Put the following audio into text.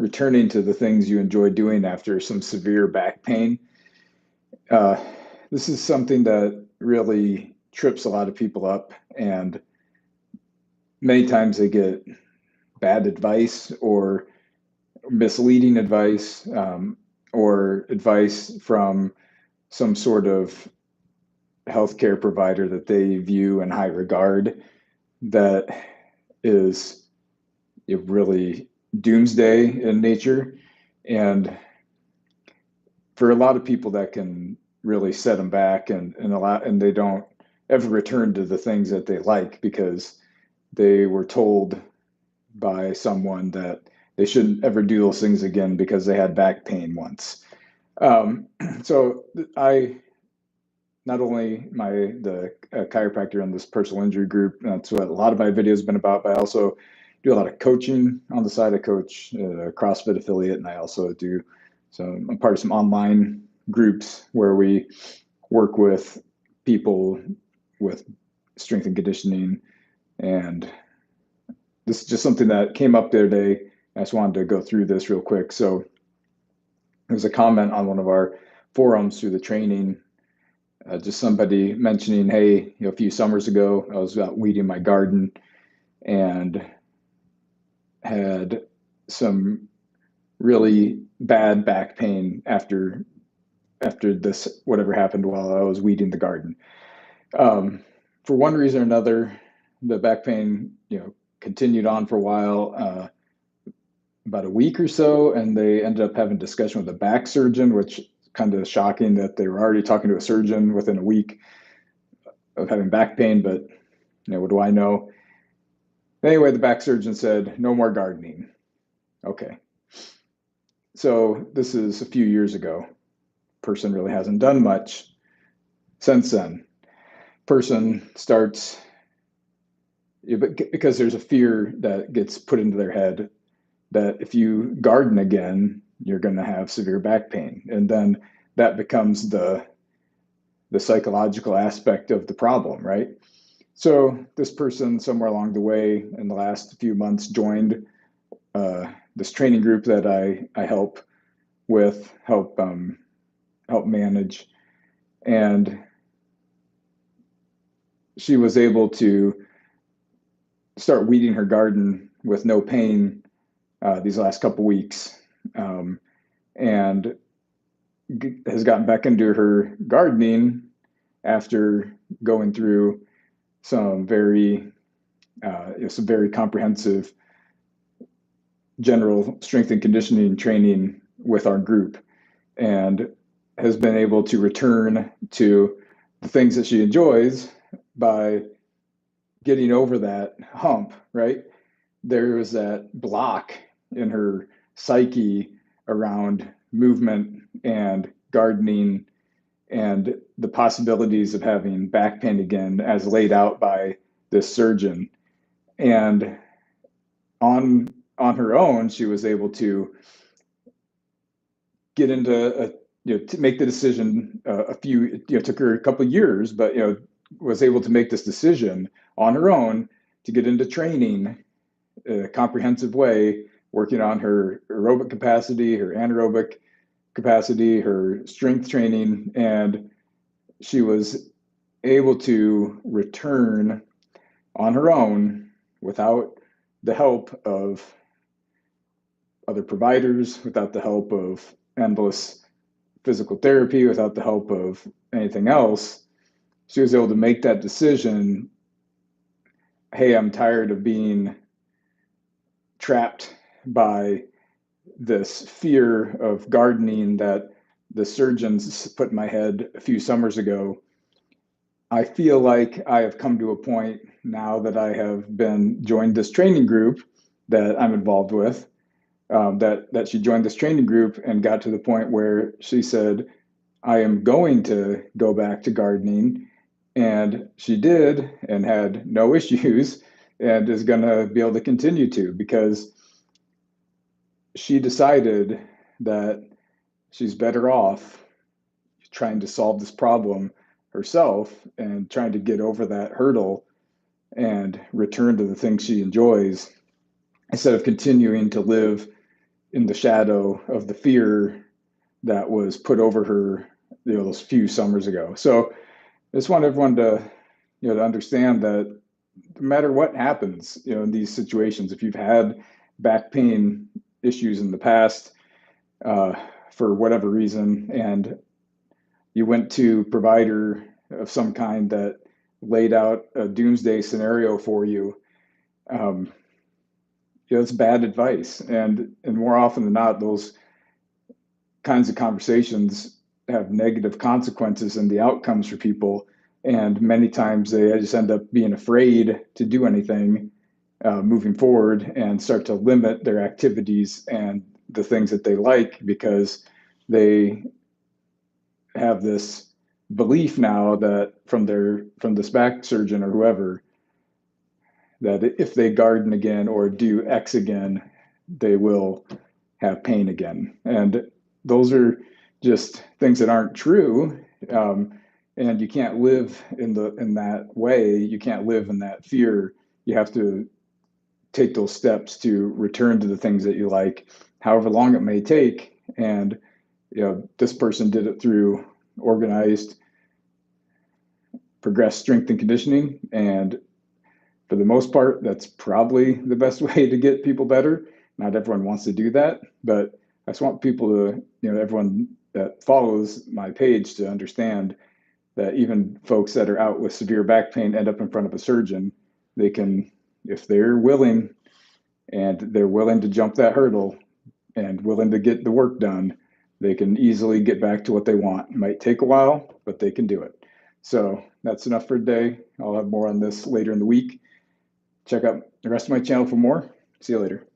returning to the things you enjoy doing after some severe back pain. Uh, this is something that really trips a lot of people up, and many times they get bad advice or misleading advice, or advice from some sort of healthcare provider that they view in high regard that is really doomsday in nature. And for a lot of people, that can really set them back, and they don't ever return to the things that they like because they were told by someone that they shouldn't ever do those things again because they had back pain once. So I not only the chiropractor in this personal injury group, that's what a lot of my videos have been about, but I also do a lot of coaching on the side. I coach a CrossFit affiliate, and I also do I'm part of some online groups where we work with people with strength and conditioning. And this is just something that came up the other day. I just wanted to go through this real quick. So there was a comment on one of our forums through the training, just somebody mentioning, hey, a few summers ago, I was out weeding my garden and had some really bad back pain after this, whatever happened while I was weeding the garden. For one reason or another, the back pain, continued on for a while, about a week or so, and they ended up having a discussion with a back surgeon, which kind of shocking that they were already talking to a surgeon within a week of having back pain, but what do I know? Anyway, the back surgeon said, no more gardening. Okay. So this is a few years ago. Person really hasn't done much since then. Person starts, because there's a fear that gets put into their head that if you garden again, you're going to have severe back pain. And then that becomes the psychological aspect of the problem, right? So this person somewhere along the way in the last few months joined this training group that I help manage. And she was able to start weeding her garden with no pain these last couple weeks, and has gotten back into her gardening after going through some very comprehensive general strength and conditioning training with our group, and has been able to return to the things that she enjoys by getting over that hump, right? There was that block in her psyche around movement and gardening and the possibilities of having back pain again as laid out by this surgeon. And on her own, she was able to get into to make the decision. Took her a couple of years, but was able to make this decision on her own to get into training a comprehensive way, working on her aerobic capacity, her anaerobic capacity, her strength training, and she was able to return on her own without the help of other providers, without the help of endless physical therapy, without the help of anything else. She was able to make that decision. Hey, I'm tired of being trapped by this fear of gardening that the surgeons put in my head a few summers ago. I feel like I have come to a point now that I have joined this training group that I'm involved with, that she joined this training group and got to the point where she said, I am going to go back to gardening. And she did, and had no issues, and is going to be able to continue to, because she decided that she's better off trying to solve this problem herself and trying to get over that hurdle and return to the things she enjoys, instead of continuing to live in the shadow of the fear that was put over her, those few summers ago. So I just want everyone to, to understand that no matter what happens, in these situations, if you've had back pain issues in the past, uh, for whatever reason, and you went to provider of some kind that laid out a doomsday scenario for you, um, it's bad advice. And more often than not, those kinds of conversations have negative consequences and the outcomes for people. And many times they just end up being afraid to do anything moving forward and start to limit their activities and the things that they like because they have this belief now that from this back surgeon or whoever, that if they garden again or do X again, they will have pain again. And those are just things that aren't true. And you can't live in that way. You can't live in that fear. You have to take those steps to return to the things that you like, however long it may take. And this person did it through organized, progressed strength and conditioning, and for the most part, that's probably the best way to get people better. Not everyone wants to do that, but I just want people to, everyone that follows my page to understand that even folks that are out with severe back pain end up in front of a surgeon. They can, if they're willing and they're willing to jump that hurdle and willing to get the work done, they can easily get back to what they want. It might take a while, but they can do it. So that's enough for today. I'll have more on this later in the week. Check out the rest of my channel for more. See you later.